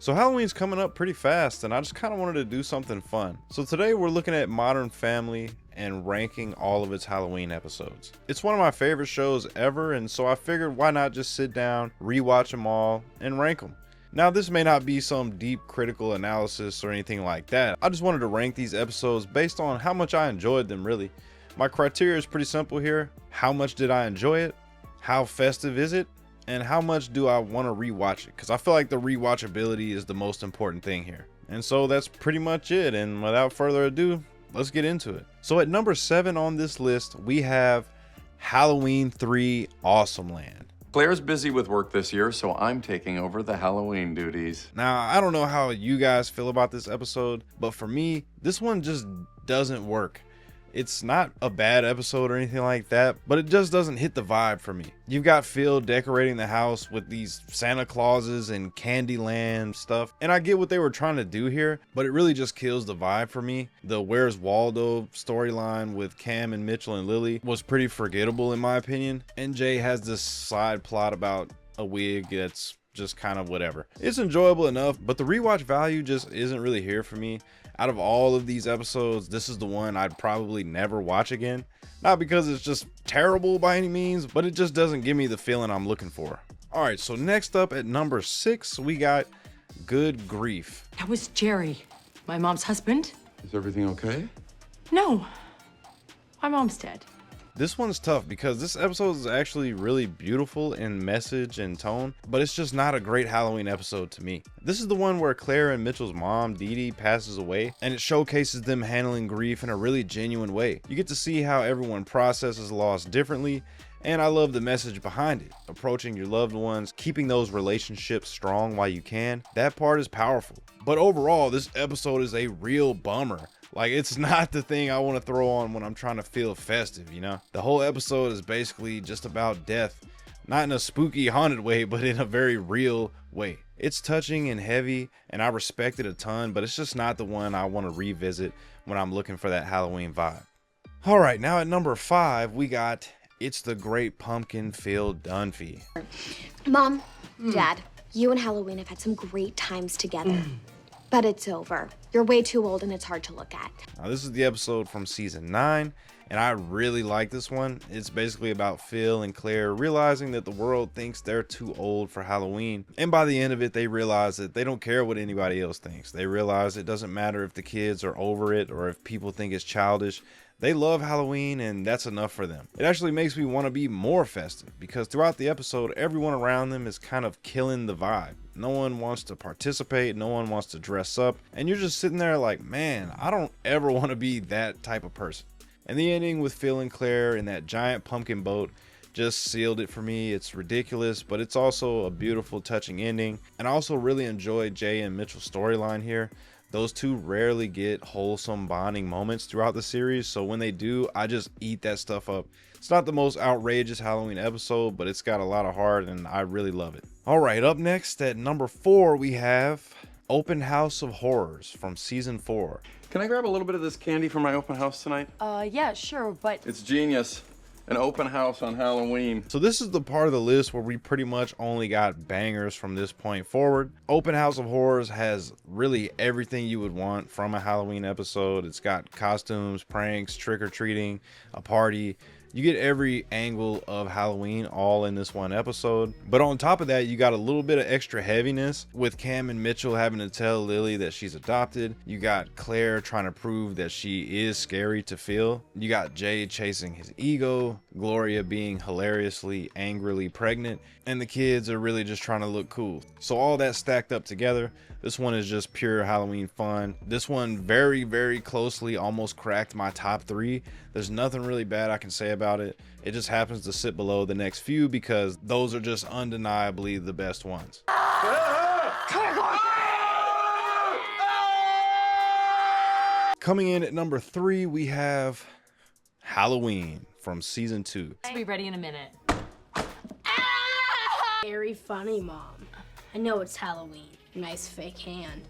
So Halloween's coming up pretty fast and I just kind of wanted to do something fun. So today we're looking at Modern Family and ranking all of its Halloween episodes. It's one of my favorite shows ever, and so I figured why not just sit down, rewatch them all, and rank them. Now this may not be some deep critical analysis or anything like that. I just wanted to rank these episodes based on how much I enjoyed them really. My criteria is pretty simple here. How much did I enjoy it? How festive is it? And how much do I want to rewatch it? Because I feel like the rewatchability is the most important thing here. And so that's pretty much it. And without further ado, let's get into it. So at number 7 on this list, we have Halloween 3 Awesome Land. Claire's busy with work this year, so I'm taking over the Halloween duties. Now, I don't know how you guys feel about this episode, but for me, this one just doesn't work. It's not a bad episode or anything like that, but it just doesn't hit the vibe for me. You've got Phil decorating the house with these Santa Clauses and Candyland stuff, and I get what they were trying to do here, but it really just kills the vibe for me. The Where's Waldo storyline with Cam and Mitchell and Lily was pretty forgettable in my opinion, and Jay has this side plot about a wig that's just kind of whatever. It's enjoyable enough, but the rewatch value just isn't really here for me. Out of all of these episodes, this is the one I'd probably never watch again. Not because it's just terrible by any means, but it just doesn't give me the feeling I'm looking for. All right, so next up at number 6, we got Good Grief. That was Jerry, my mom's husband. Is everything okay? No, my mom's dead. This one's tough because this episode is actually really beautiful in message and tone, but it's just not a great Halloween episode to me. This is the one where Claire and Mitchell's mom, Dee Dee, passes away, and it showcases them handling grief in a really genuine way. You get to see how everyone processes loss differently, and I love the message behind it. Approaching your loved ones, keeping those relationships strong while you can, that part is powerful. But overall, this episode is a real bummer. Like, it's not the thing I want to throw on when I'm trying to feel festive, you know? The whole episode is basically just about death. Not in a spooky, haunted way, but in a very real way. It's touching and heavy, and I respect it a ton, but it's just not the one I want to revisit when I'm looking for that Halloween vibe. All right, now at number 5, we got It's the Great Pumpkin Phil Dunphy. Mom, Dad, you and Halloween have had some great times together. But it's over. You're way too old and it's hard to look at. Now, this is the episode from season 9, and I really like this one. It's basically about Phil and Claire realizing that the world thinks they're too old for Halloween. And by the end of it, they realize that they don't care what anybody else thinks. They realize it doesn't matter if the kids are over it or if people think it's childish. They love Halloween, and that's enough for them. It actually makes me want to be more festive because throughout the episode, everyone around them is kind of killing the vibe. No one wants to participate, no one wants to dress up, and you're just sitting there like, man, I don't ever want to be that type of person. And the ending with Phil and Claire in that giant pumpkin boat just sealed it for me. It's ridiculous, but it's also a beautiful, touching ending. And I also really enjoyed Jay and Mitchell's storyline here. Those two rarely get wholesome bonding moments throughout the series, so when they do, I just eat that stuff up. It's not the most outrageous Halloween episode, but it's got a lot of heart and I really love it. All right, up next at number 4, we have Open House of Horrors from season 4. Can I grab a little bit of this candy for my open house tonight? Yeah, sure, but It's genius. An open house on Halloween. So this is the part of the list where we pretty much only got bangers from this point forward. Open House of Horrors has really everything you would want from a Halloween episode. It's got costumes, pranks, trick-or-treating, a party. You get every angle of Halloween all in this one episode. But on top of that, you got a little bit of extra heaviness with Cam and Mitchell having to tell Lily that she's adopted. You got Claire trying to prove that she is scary to Phil. You got Jay chasing his ego, Gloria being hilariously, angrily pregnant, and the kids are really just trying to look cool. So all that stacked up together, this one is just pure Halloween fun. This one very, very closely almost cracked my top 3. There's nothing really bad I can say about it. It just happens to sit below the next few because those are just undeniably the best ones. Coming in at number 3, we have Halloween from season 2. I'll be ready in a minute. Very funny, Mom. I know it's Halloween. Nice fake hand.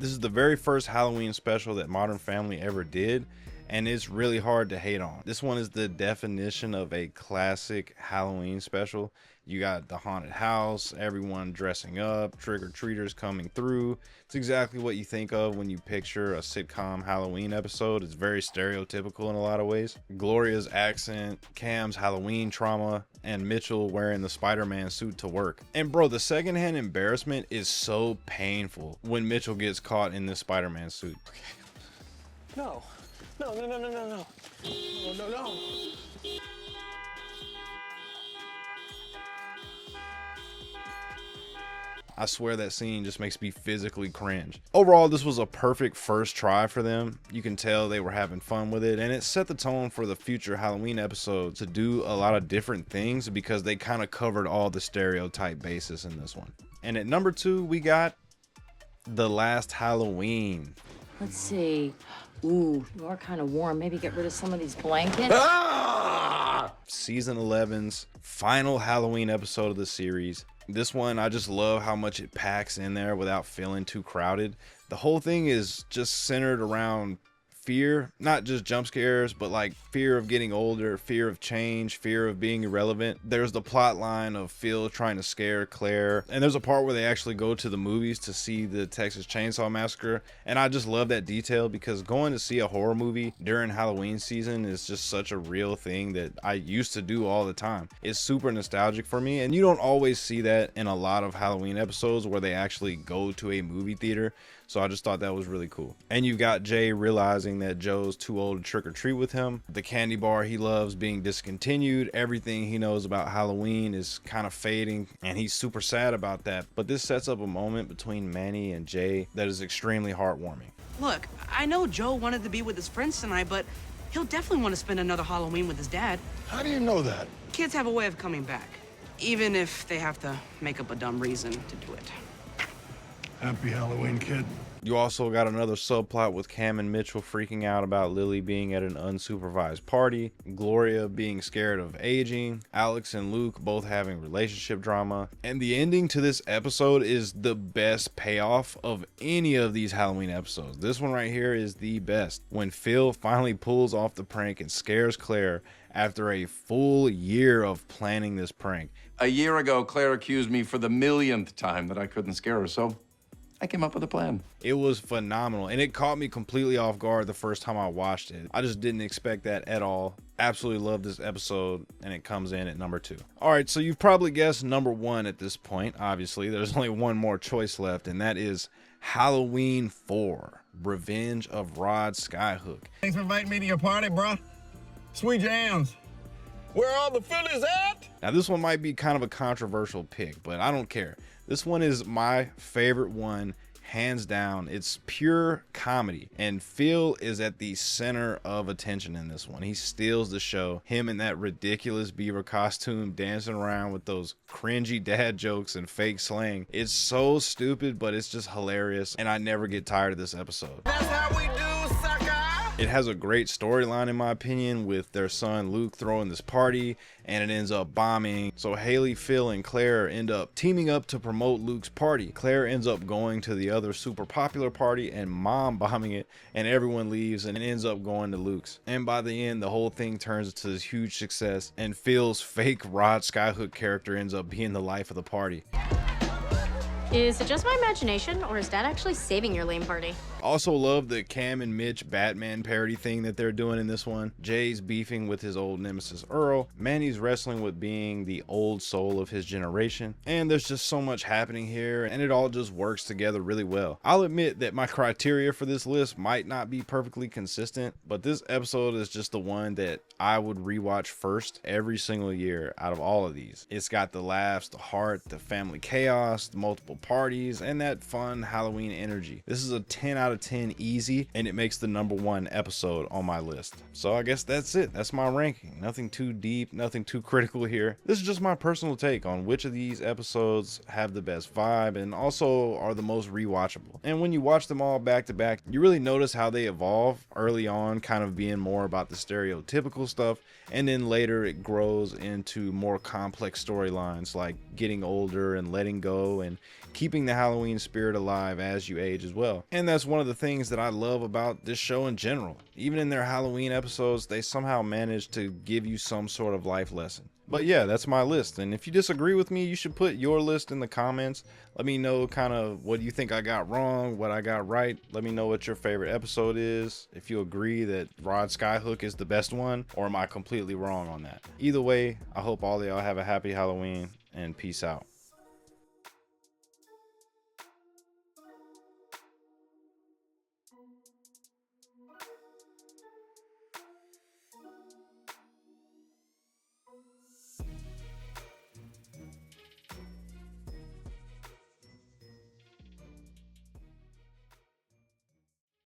This is the very first Halloween special that Modern Family ever did, and it's really hard to hate on. This one is the definition of a classic Halloween special. You got the haunted house, everyone dressing up, trick-or-treaters coming through. It's exactly what you think of when you picture a sitcom Halloween episode. It's very stereotypical in a lot of ways. Gloria's accent, Cam's Halloween trauma, and Mitchell wearing the Spider-Man suit to work. And bro, the secondhand embarrassment is so painful when Mitchell gets caught in this Spider-Man suit. No. No, no, no, no, no, no. No, no, no. I swear that scene just makes me physically cringe. Overall, this was a perfect first try for them. You can tell they were having fun with it, and it set the tone for the future Halloween episodes to do a lot of different things because they kind of covered all the stereotype basis in this one. And at number 2, we got The Last Halloween. Let's see. Ooh, you are kind of warm. Maybe get rid of some of these blankets. Season 11's final Halloween episode of the series. This one, I just love how much it packs in there without feeling too crowded. The whole thing is just centered around fear, not just jump scares, but like fear of getting older, fear of change, fear of being irrelevant. There's the plot line of Phil trying to scare Claire, and there's a part where they actually go to the movies to see the Texas Chainsaw Massacre, and I just love that detail because going to see a horror movie during Halloween season is just such a real thing that I used to do all the time. It's super nostalgic for me, and you don't always see that in a lot of Halloween episodes where they actually go to a movie theater. So I just thought that was really cool. And you got Jay realizing that Joe's too old to trick or treat with him. The candy bar he loves being discontinued. Everything he knows about Halloween is kind of fading, and he's super sad about that. But this sets up a moment between Manny and Jay that is extremely heartwarming. Look, I know Joe wanted to be with his friends tonight, but he'll definitely want to spend another Halloween with his dad. How do you know that? Kids have a way of coming back, even if they have to make up a dumb reason to do it. Happy Halloween, kid. You also got another subplot with Cam and Mitchell freaking out about Lily being at an unsupervised party, Gloria being scared of aging, Alex and Luke both having relationship drama, and the ending to this episode is the best payoff of any of these Halloween episodes. This one right here is the best. When Phil finally pulls off the prank and scares Claire after a full year of planning this prank. A year ago, Claire accused me for the millionth time that I couldn't scare her, so I came up with a plan. It was phenomenal, and it caught me completely off guard the first time I watched it. I just didn't expect that at all. Absolutely love this episode, and it comes in at number 2. All right, so you've probably guessed number 1 at this point. Obviously, there's only one more choice left, and that is Halloween 4, Revenge of Rod Skyhook. Thanks for inviting me to your party, bro. Sweet jams. Where are all the Phillies at? Now, this one might be kind of a controversial pick, but I don't care. This one is my favorite one, hands down. It's pure comedy, and Phil is at the center of attention in this one. He steals the show. Him in that ridiculous beaver costume dancing around with those cringy dad jokes and fake slang. It's so stupid, but it's just hilarious, and I never get tired of this episode. That's how we do, sucker. It has a great storyline, in my opinion, with their son Luke throwing this party, and it ends up bombing. So Haley, Phil, and Claire end up teaming up to promote Luke's party. Claire ends up going to the other super popular party and mom bombing it, and everyone leaves and ends up going to Luke's. And by the end, the whole thing turns into this huge success, and Phil's fake Rod Skyhook character ends up being the life of the party. Is it just my imagination, or is Dad actually saving your lame party? Also love the Cam and Mitch Batman parody thing that they're doing in this one. Jay's beefing with his old nemesis Earl. Manny's wrestling with being the old soul of his generation. And there's just so much happening here, and it all just works together really well. I'll admit that my criteria for this list might not be perfectly consistent, but this episode is just the one that I would rewatch first every single year out of all of these. It's got the laughs, the heart, the family chaos, the multiple parties, and that fun Halloween energy. This is a 10 out of 10 easy, and it makes the number 1 episode on my list. So I guess that's it. That's my ranking. Nothing too deep, nothing too critical here. This is just my personal take on which of these episodes have the best vibe and also are the most rewatchable. And when you watch them all back to back, you really notice how they evolve. Early on, kind of being more about the stereotypical stuff, and then later it grows into more complex storylines like getting older and letting go and keeping the Halloween spirit alive as you age as well. And that's one of the things that I love about this show in general. Even in their Halloween episodes, they somehow manage to give you some sort of life lesson. But yeah, that's my list. And if you disagree with me, you should put your list in the comments. Let me know kind of what you think I got wrong, what I got right. Let me know what your favorite episode is. If you agree that Rod Skyhook is the best one, or am I completely wrong on that? Either way, I hope all of y'all have a happy Halloween and peace out.